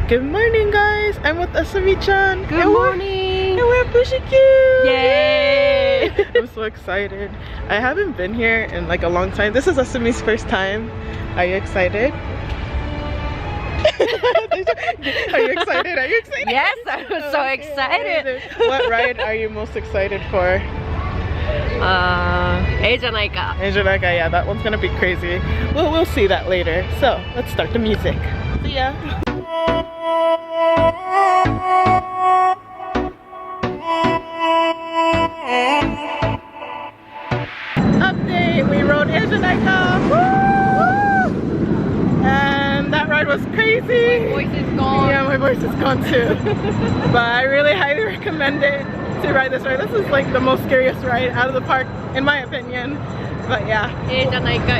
Good morning, guys. I'm with Asumi-chan. Good morning. And we're at Fuji Q. Yay! I'm so excited. I haven't been here in like a long time. This is Asumi's first time. Are you excited? Are you excited? Are you excited? Yes, I'm so excited. What ride are you most excited for? Yeah, that one's gonna be crazy. We'll see that later. So let's start the music. See ya. Update, we rode Asianaika. And that ride was crazy. My voice is gone. Yeah, my voice is gone too. But I really highly recommend it to ride this ride. This is like the most scariest ride out of the park in my opinion. But yeah. Asianaika.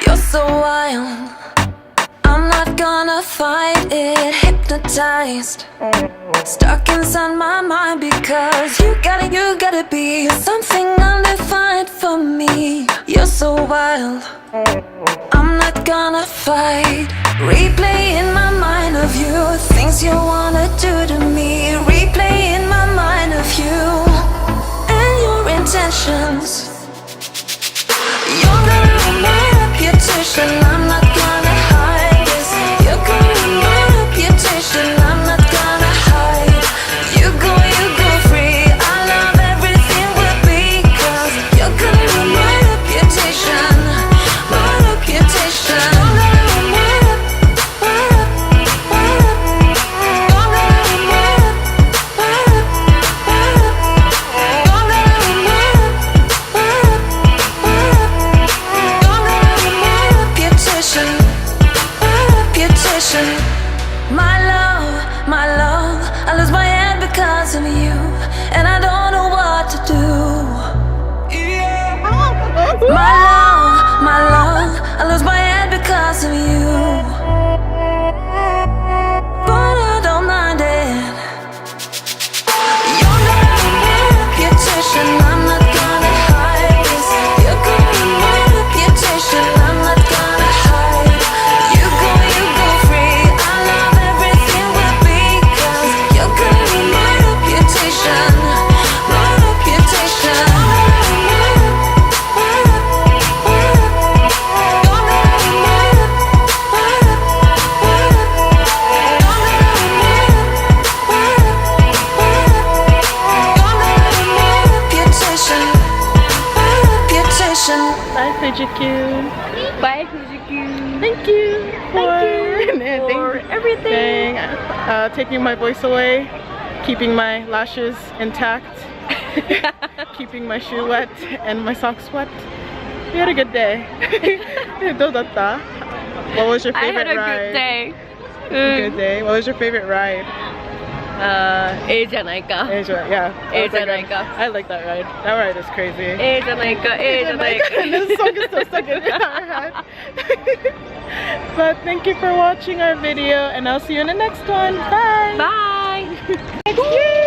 You're so wild, I'm not gonna fight it. Hypnotized, stuck inside my mind because you gotta be something undefined for me. You're so wild, I'm not gonna fight. Replay in my mind of you, things you wanna do to me. Replay in my mind of you and your intentions. You're gonna ruin my reputation, I'm not gonna hide this. You're gonna ruin my reputation, I'm not gonna hide. You go free, I love everything but because you're gonna ruin my reputation, my reputation. You're gonna ruin my my love, I lose my head because of you, and I don't know what to do. My love, I lose my head because of you, but I don't mind it. You're gonna ruin my reputation, I'm not gonna hide this. You're gonna ruin my reputation, I'm not gonna hide. You go free, I love everything but because you're gonna ruin my reputation, my reputation. Bye, Fuji Q. Bye, Fuji Q. Thank you for everything. Taking my voice away, keeping my lashes intact, keeping my shoe wet and my socks wet. We had a good day. What was your favorite ride? I had a good day. Good day. What was your favorite ride? Asianaika. Yeah. Asianaika. I like that ride. That ride is crazy. Asianaika. And this song is still stuck in our head. But thank you for watching our video, and I'll see you in the next one. Bye. Bye. Yay!